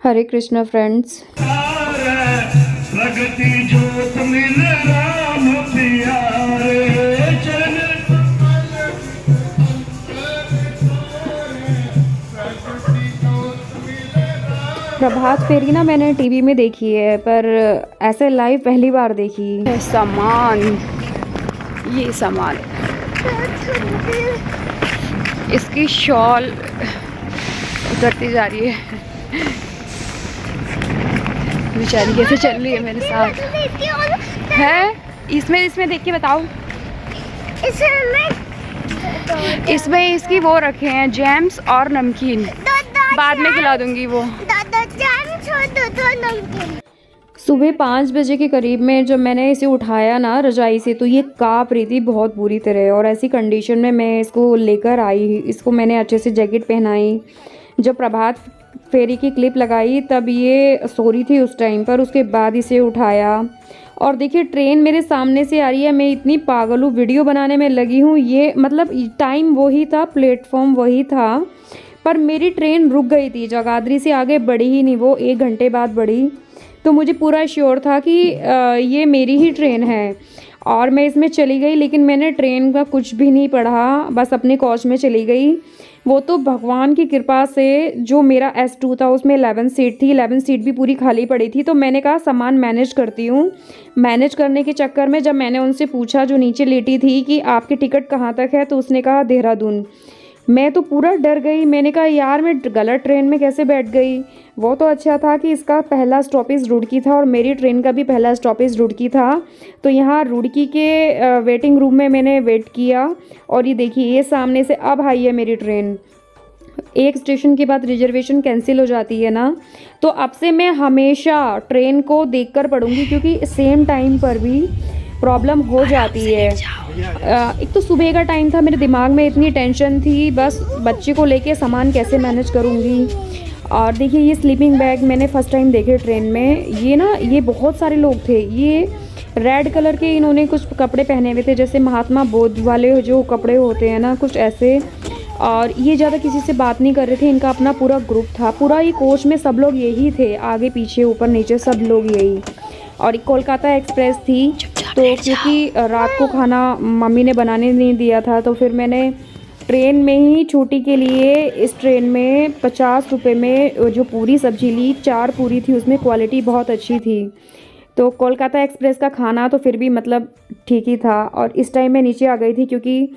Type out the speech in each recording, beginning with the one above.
हरे Krishna friends. प्रगति जोत मिल राम प्यारे चरण। प्रभात फेरी ना मैंने टीवी में देखी है, पर ऐसे लाइव पहली बार देखी है। सामान, ये सामान, इसकी शॉल उतरती जा रही है। बेचारी कैसे चल रही है मेरे साथ है। इसमें देख के बताओ। इसमें इसकी वो रखे हैं जैम्स और नमकीन, बाद में खिला दूंगी वो। सुबह 5 बजे के करीब में जब मैंने इसे उठाया ना रजाई से, तो ये काँप रही थी बहुत बुरी तरह, और ऐसी कंडीशन में मैं इसको लेकर आई। इसको मैंने अच्छे से जैकेट पहनाई। जब प्रभात फेरी की क्लिप लगाई तब ये सो रही थी उस टाइम पर। उसके बाद इसे उठाया, और देखिए ट्रेन मेरे सामने से आ रही है। मैं इतनी पागल हूँ, वीडियो बनाने में लगी हूँ। ये मतलब टाइम वही था, प्लेटफॉर्म वही था, पर मेरी ट्रेन रुक गई थी। जगाधरी से आगे बढ़ी ही नहीं, वो 1 घंटे बाद बढ़ी। तो मुझे पूरा श्योर था कि ये मेरी ही ट्रेन है, और मैं इसमें चली गई। लेकिन मैंने ट्रेन का कुछ भी नहीं पढ़ा, बस अपने कोच में चली गई। वो तो भगवान की कृपा से जो मेरा S2 था उसमें 11 सीट थी। 11 सीट भी पूरी खाली पड़ी थी। तो मैंने कहा सामान मैनेज करती हूँ। मैनेज करने के चक्कर में जब मैंने उनसे पूछा जो नीचे लेटी थी कि आपकी टिकट कहाँ तक है, तो उसने कहा देहरादून। मैं तो पूरा डर गई। मैंने कहा यार मैं गलत ट्रेन में कैसे बैठ गई। वो तो अच्छा था कि इसका पहला स्टॉपेज रुड़की था, और मेरी ट्रेन का भी पहला स्टॉपेज रुड़की था। तो यहाँ रुड़की के वेटिंग रूम में मैंने वेट किया, और ये देखिए ये सामने से अब आई है मेरी ट्रेन। एक स्टेशन के बाद रिजर्वेशन कैंसिल हो जाती है ना, तो अब से मैं हमेशा ट्रेन को देखकर पढ़ूंगी, क्योंकि सेम टाइम पर भी प्रॉब्लम हो जाती है। एक तो सुबह का टाइम था, मेरे दिमाग में इतनी टेंशन थी, बस बच्चे को लेके सामान कैसे मैनेज करूँगी। और देखिए ये स्लीपिंग बैग मैंने फ़र्स्ट टाइम देखे ट्रेन में। ये बहुत सारे लोग थे। ये रेड कलर के इन्होंने कुछ कपड़े पहने हुए थे, जैसे महात्मा बुद्ध वाले जो कपड़े होते हैं ना, कुछ ऐसे। और ये ज़्यादा किसी से बात नहीं कर रहे थे। इनका अपना पूरा ग्रुप था। पूरा ये कोच में सब लोग यही थे, आगे पीछे ऊपर नीचे सब लोग यही। और एक कोलकाता एक्सप्रेस थी। तो क्योंकि रात को खाना मम्मी ने बनाने नहीं दिया था, तो फिर मैंने ट्रेन में ही छुट्टी के लिए इस ट्रेन में 50 रुपये में जो पूरी सब्जी ली, 4 पूरी थी, उसमें क्वालिटी बहुत अच्छी थी। तो कोलकाता एक्सप्रेस का खाना तो फिर भी मतलब ठीक ही था। और इस टाइम मैं नीचे आ गई थी क्योंकि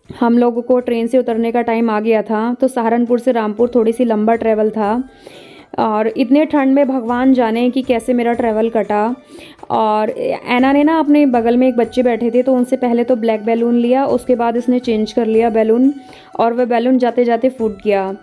हम लोगों को ट्रेन से उतरने का टाइम आ गया था। तो सहारनपुर से रामपुर थोड़ी सी लंबा ट्रैवल था, और इतने ठंड में भगवान जाने कि कैसे मेरा ट्रैवल कटा। और ऐना ने ना अपने बगल में एक बच्चे बैठे थे, तो उनसे पहले तो ब्लैक बैलून लिया, उसके बाद इसने चेंज कर लिया बैलून, और वह बैलून जाते जाते फूट गया।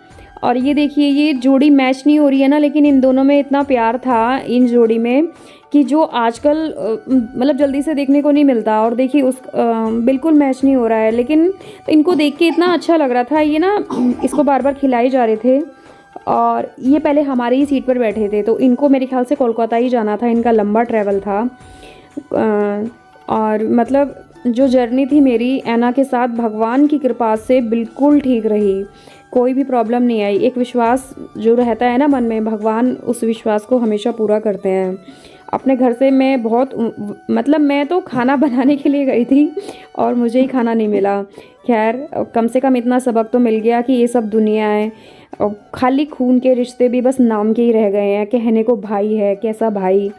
और ये देखिए ये जोड़ी मैच नहीं हो रही है ना, लेकिन इन दोनों में इतना प्यार था इन जोड़ी में कि जो आजकल मतलब जल्दी से देखने को नहीं मिलता। और देखिए बिल्कुल मैच नहीं हो रहा है, लेकिन इनको देख के इतना अच्छा लग रहा था। ये ना इसको बार बार खिलाए जा रहे थे, और ये पहले हमारी ही सीट पर बैठे थे। तो इनको मेरे ख्याल से कोलकाता ही जाना था, इनका लंबा ट्रैवल था। और मतलब जो जर्नी थी मेरी ऐना के साथ, भगवान की कृपा से बिल्कुल ठीक रही, कोई भी प्रॉब्लम नहीं आई। एक विश्वास जो रहता है ना मन में, भगवान उस विश्वास को हमेशा पूरा करते हैं। अपने घर से मैं बहुत मतलब मैं तो खाना बनाने के लिए गई थी, और मुझे ही खाना नहीं मिला। खैर कम से कम इतना सबक तो मिल गया कि ये सब दुनिया है, और खाली खून के रिश्ते भी बस नाम के ही रह गए हैं। कहने को भाई है, कैसा भाई।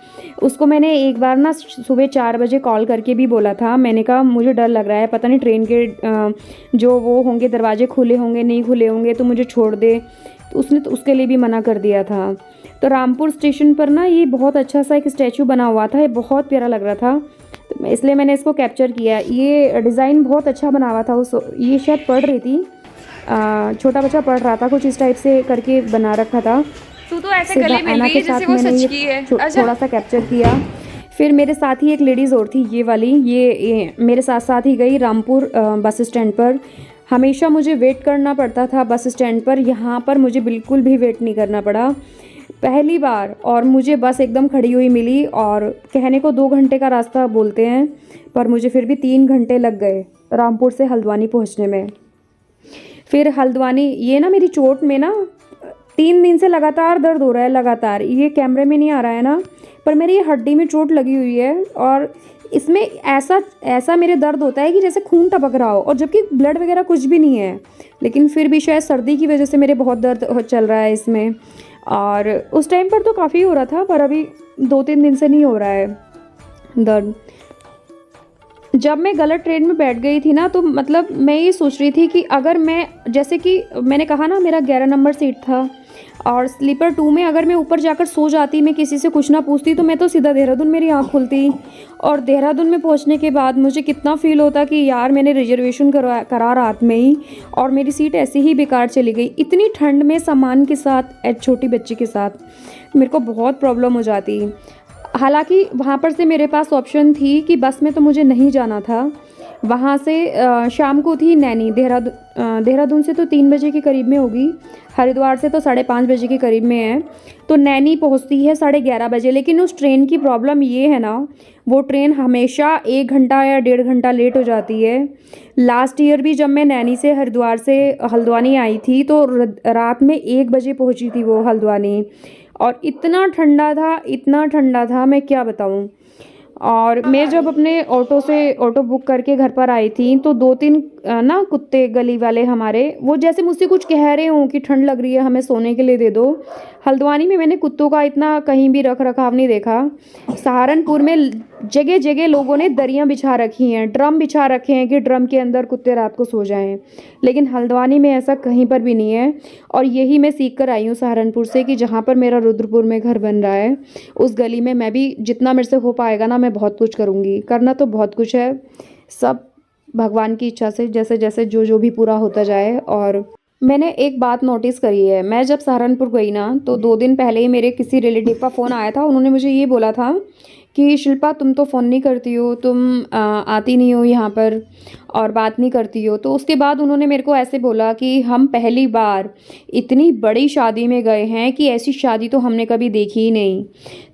उसको मैंने एक बार ना सुबह 4 बजे कॉल करके भी बोला था। मैंने कहा मुझे डर लग रहा है, पता नहीं ट्रेन के जो वो होंगे दरवाजे खुले होंगे नहीं खुले होंगे, तो मुझे छोड़ दे। तो उसने तो उसके लिए भी मना कर दिया था। तो रामपुर स्टेशन पर ना ये बहुत अच्छा सा एक स्टैचू बना हुआ था, ये बहुत प्यारा लग रहा था, तो इसलिए मैंने इसको कैप्चर किया। ये डिज़ाइन बहुत अच्छा बना हुआ था। ये शायद पढ़ रही थी, छोटा बच्चा पढ़ रहा था, कुछ इस टाइप से करके बना रखा था। तू तो ऐसे गले मिल गई जैसे वो सच की है। थोड़ा सा कैप्चर किया। फिर मेरे साथ ही एक लेडीज़ और थी, ये वाली, ये मेरे साथ साथ ही गई रामपुर बस स्टैंड पर। हमेशा मुझे वेट करना पड़ता था बस स्टैंड पर, यहाँ पर मुझे बिल्कुल भी वेट नहीं करना पड़ा पहली बार। और मुझे बस एकदम खड़ी हुई मिली, और कहने को 2 घंटे का रास्ता बोलते हैं, पर मुझे फिर भी 3 घंटे लग गए रामपुर से हल्द्वानी पहुँचने में। फिर हल्द्वानी, ये ना मेरी चोट में ना 3 दिन से लगातार दर्द हो रहा है, लगातार। ये कैमरे में नहीं आ रहा है ना, पर मेरी ये हड्डी में चोट लगी हुई है और इसमें ऐसा ऐसा मेरे दर्द होता है कि जैसे खून टपक रहा हो, और जबकि ब्लड वगैरह कुछ भी नहीं है, लेकिन फिर भी शायद सर्दी की वजह से मेरे बहुत दर्द चल रहा है इसमें। और उस टाइम पर तो काफ़ी हो रहा था, पर अभी 2-3 दिन से नहीं हो रहा है दर्द। जब मैं गलत ट्रेन में बैठ गई थी ना, तो मतलब मैं ये सोच रही थी कि अगर मैं, जैसे कि मैंने कहा ना मेरा 11 नंबर सीट था, और स्लीपर 2 में अगर मैं ऊपर जाकर सो जाती, मैं किसी से कुछ ना पूछती, तो मैं तो सीधा देहरादून मेरी आँख खुलती। और देहरादून में पहुंचने के बाद मुझे कितना फ़ील होता कि यार मैंने रिजर्वेशन करा रात में ही, और मेरी सीट ऐसे ही बेकार चली गई। इतनी ठंड में सामान के साथ, एक छोटी बच्ची के साथ, मेरे को बहुत प्रॉब्लम हो जाती। हालांकि वहाँ पर से मेरे पास ऑप्शन थी कि बस में तो मुझे नहीं जाना था, वहाँ से शाम को थी नैनी। देहरादून से तो 3 बजे के करीब में होगी, हरिद्वार से तो 5:30 बजे के करीब में है, तो नैनी पहुँचती है 11:30 बजे। लेकिन उस ट्रेन की प्रॉब्लम ये है ना, वो ट्रेन हमेशा 1 घंटा या 1.5 घंटा लेट हो जाती है। लास्ट ईयर भी जब मैं नैनी से हरिद्वार से हल्द्वानी आई थी, तो रात में 1 बजे पहुँची थी वो हल्द्वानी, और इतना ठंडा था मैं क्या बताऊँ। और मैं जब अपने ऑटो बुक करके घर पर आई थी, तो 2-3 ना कुत्ते गली वाले हमारे, वो जैसे मुझसे कुछ कह रहे हों कि ठंड लग रही है, हमें सोने के लिए दे दो। हल्द्वानी में मैंने कुत्तों का इतना कहीं भी रख रखाव नहीं देखा। सहारनपुर में जगह जगह लोगों ने दरियाँ बिछा रखी हैं, ड्रम बिछा रखे हैं कि ड्रम के अंदर कुत्ते रात को सो जाएं, लेकिन हल्द्वानी में ऐसा कहीं पर भी नहीं है। और यही मैं सीख कर आई हूँ सहारनपुर से, कि जहाँ पर मेरा रुद्रपुर में घर बन रहा है, उस गली में मैं भी जितना मेरे से हो पाएगा ना, मैं बहुत कुछ करूँगी। करना तो बहुत कुछ है, सब भगवान की इच्छा से जैसे जैसे जो भी पूरा होता जाए। और मैंने एक बात नोटिस करी है, मैं जब सहारनपुर गई ना, तो 2 दिन पहले ही मेरे किसी रिलेटिव का फ़ोन आया था। उन्होंने मुझे ये बोला था कि शिल्पा तुम तो फ़ोन नहीं करती हो, तुम आती नहीं हो यहाँ पर और बात नहीं करती हो। तो उसके बाद उन्होंने मेरे को ऐसे बोला कि हम पहली बार इतनी बड़ी शादी में गए हैं कि ऐसी शादी तो हमने कभी देखी ही नहीं।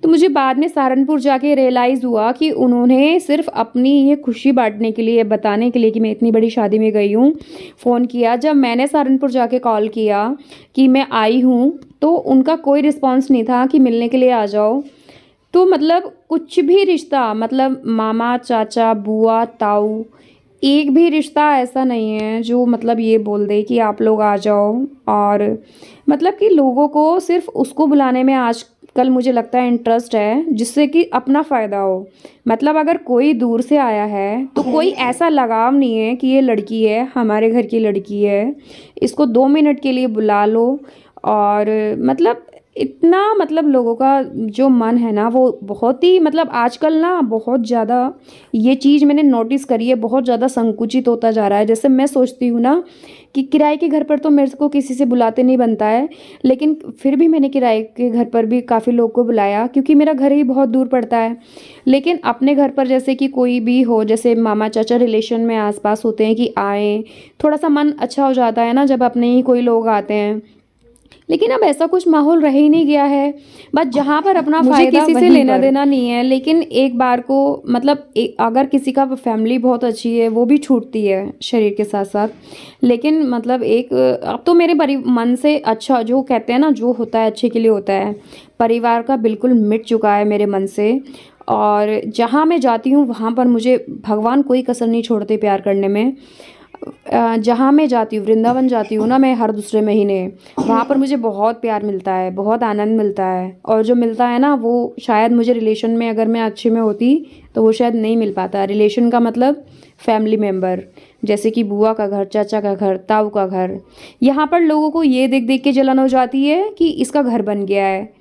तो मुझे बाद में सहारनपुर जाके रियलाइज़ हुआ कि उन्होंने सिर्फ अपनी ये खुशी बांटने के लिए, बताने के लिए कि मैं इतनी बड़ी शादी में गई हूँ, फ़ोन किया। जब मैंने सहारनपुर जाके कॉल किया कि मैं आई हूँ, तो उनका कोई रिस्पॉन्स नहीं था कि मिलने के लिए आ जाओ। तो मतलब कुछ भी रिश्ता, मतलब मामा, चाचा, बुआ, ताऊ, एक भी रिश्ता ऐसा नहीं है जो मतलब ये बोल दे कि आप लोग आ जाओ। और मतलब कि लोगों को सिर्फ उसको बुलाने में आजकल मुझे लगता है इंटरेस्ट है जिससे कि अपना फ़ायदा हो। मतलब अगर कोई दूर से आया है तो कोई ऐसा लगाव नहीं है कि ये लड़की है, हमारे घर की लड़की है, इसको 2 मिनट के लिए बुला लो। और मतलब इतना, मतलब लोगों का जो मन है ना, वो बहुत ही, मतलब आजकल ना बहुत ज़्यादा ये चीज़ मैंने नोटिस करी है, बहुत ज़्यादा संकुचित होता जा रहा है। जैसे मैं सोचती हूँ ना कि किराए के घर पर तो मेरे को किसी से बुलाते नहीं बनता है, लेकिन फिर भी मैंने किराए के घर पर भी काफ़ी लोग को बुलाया, क्योंकि मेरा घर ही बहुत दूर पड़ता है। लेकिन अपने घर पर जैसे कि कोई भी हो, जैसे मामा चाचा रिलेशन में आसपास होते हैं, कि आएँ, थोड़ा सा मन अच्छा हो जाता है ना जब अपने ही कोई लोग आते हैं। लेकिन अब ऐसा कुछ माहौल रह ही नहीं गया है। बस जहाँ पर अपना फ़ायदा, किसी से लेना देना नहीं है। लेकिन एक बार को मतलब अगर किसी का फैमिली बहुत अच्छी है, वो भी छूटती है शरीर के साथ साथ। लेकिन मतलब अब तो मेरे मन से अच्छा, जो कहते हैं ना, जो होता है अच्छे के लिए होता है, परिवार का बिल्कुल मिट चुका है मेरे मन से। और जहाँ मैं जाती हूँ वहाँ पर मुझे भगवान कोई कसर नहीं छोड़ते प्यार करने में। जहाँ मैं जाती हूँ, वृंदावन जाती हूँ ना मैं हर दूसरे महीने, वहाँ पर मुझे बहुत प्यार मिलता है, बहुत आनंद मिलता है। और जो मिलता है ना, वो शायद मुझे रिलेशन में, अगर मैं अच्छे में होती तो वो शायद नहीं मिल पाता। रिलेशन का मतलब फैमिली मेम्बर, जैसे कि बुआ का घर, चाचा का घर, ताऊ का घर। यहाँ पर लोगों को ये देख देख के जलन हो जाती है कि इसका घर बन गया है।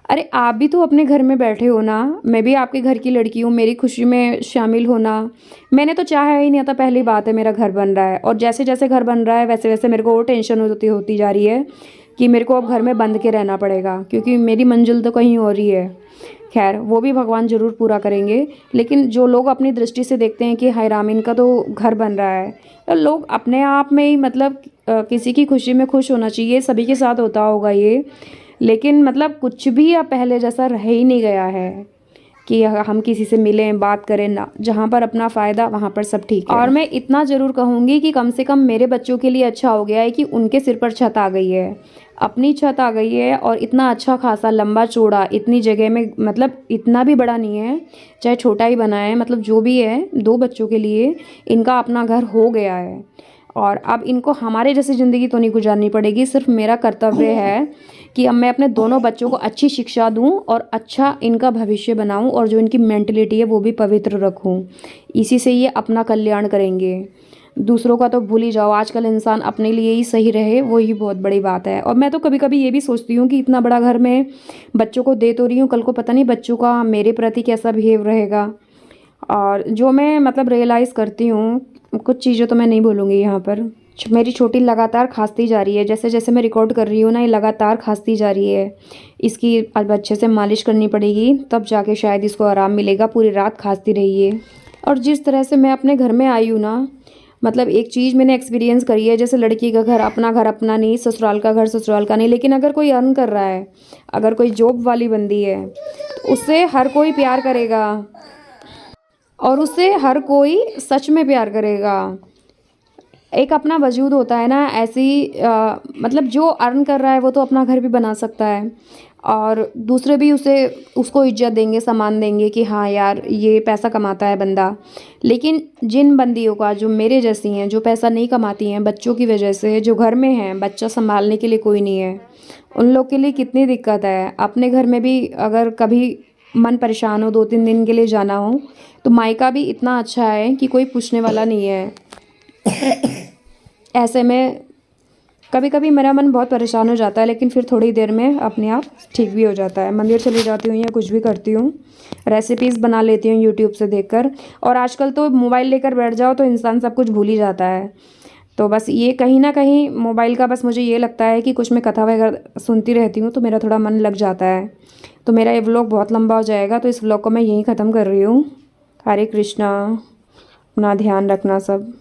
अरे आप भी तो अपने घर में बैठे हो ना, मैं भी आपके घर की लड़की हूँ, मेरी खुशी में शामिल होना। मैंने तो चाहा ही नहीं था, पहली बात है मेरा घर बन रहा है, और जैसे जैसे घर बन रहा है वैसे वैसे मेरे को और टेंशन होती जा रही है कि मेरे को अब घर में बंद के रहना पड़ेगा, क्योंकि मेरी मंजिल तो कहीं और ही है। खैर वो भी भगवान ज़रूर पूरा करेंगे। लेकिन जो लोग अपनी दृष्टि से देखते हैं कि हाय राम, इनका तो घर बन रहा है, तो लोग अपने आप में ही, मतलब किसी की खुशी में खुश होना चाहिए, सभी के साथ होता होगा ये। लेकिन मतलब कुछ भी अब पहले जैसा रह ही नहीं गया है कि हम किसी से मिलें, बात करें ना। जहाँ पर अपना फ़ायदा वहाँ पर सब ठीक है। और मैं इतना ज़रूर कहूँगी कि कम से कम मेरे बच्चों के लिए अच्छा हो गया है कि उनके सिर पर छत आ गई है, अपनी छत आ गई है, और इतना अच्छा खासा लंबा चौड़ा इतनी जगह में, मतलब इतना भी बड़ा नहीं है, चाहे छोटा ही बना है, मतलब जो भी है 2 बच्चों के लिए इनका अपना घर हो गया है। और अब इनको हमारे जैसी ज़िंदगी तो नहीं गुजारनी पड़ेगी। सिर्फ मेरा कर्तव्य है कि अब मैं अपने दोनों बच्चों को अच्छी शिक्षा दूं और अच्छा इनका भविष्य बनाऊं, और जो इनकी मेंटलिटी है वो भी पवित्र रखूं। इसी से ये अपना कल्याण करेंगे। दूसरों का तो भूल ही जाओ, आजकल इंसान अपने लिए ही सही रहे, वो ही बहुत बड़ी बात है। और मैं तो कभी कभी ये भी सोचती हूँ कि इतना बड़ा घर मैं बच्चों को दे तो रही हूँ, कल को पता नहीं बच्चों का मेरे प्रति कैसा बिहेव रहेगा। और जो मैं मतलब रियलाइज़ करती हूँ, कुछ चीज़ें तो मैं नहीं बोलूँगी यहाँ पर। मेरी छोटी लगातार खांसती जा रही है, जैसे जैसे मैं रिकॉर्ड कर रही हूँ ना, ये लगातार खांसती जा रही है। इसकी अब अच्छे से मालिश करनी पड़ेगी, तब जाके शायद इसको आराम मिलेगा। पूरी रात खांसती रही है। और जिस तरह से मैं अपने घर में आई हूँ ना, मतलब एक चीज़ मैंने एक्सपीरियंस करी है, जैसे लड़की का घर अपना नहीं, ससुराल का घर ससुराल का नहीं। लेकिन अगर कोई अर्न कर रहा है, अगर कोई जॉब वाली बंदी है, तो उससे हर कोई प्यार करेगा, और उससे हर कोई सच में प्यार करेगा। एक अपना वजूद होता है ना, ऐसी मतलब जो अर्न कर रहा है वो तो अपना घर भी बना सकता है, और दूसरे भी उसको इज्जत देंगे, सम्मान देंगे कि हाँ यार ये पैसा कमाता है बंदा। लेकिन जिन बंदियों का, जो मेरे जैसी हैं, जो पैसा नहीं कमाती हैं बच्चों की वजह से, जो घर में हैं, बच्चा संभालने के लिए कोई नहीं है, उन लोग के लिए कितनी दिक्कत है। अपने घर में भी अगर कभी मन परेशान हो, 2-3 दिन के लिए जाना हो, तो मायका भी इतना अच्छा है कि कोई पूछने वाला नहीं है। ऐसे में कभी कभी मेरा मन बहुत परेशान हो जाता है, लेकिन फिर थोड़ी देर में अपने आप ठीक भी हो जाता है। मंदिर चली जाती हूँ या कुछ भी करती हूँ, रेसिपीज़ बना लेती हूँ यूट्यूब से देखकर। और आजकल तो मोबाइल लेकर बैठ जाओ तो इंसान सब कुछ भूल ही जाता है। तो बस ये कहीं ना कहीं मोबाइल का, बस मुझे ये लगता है कि कुछ मैं कथा वगैरह सुनती रहती हूँ तो मेरा थोड़ा मन लग जाता है। तो मेरा ये व्लॉग बहुत लंबा हो जाएगा, तो इस व्लॉग को मैं यहीं ख़त्म कर रही हूँ। हरे कृष्णा। अपना ध्यान रखना सब।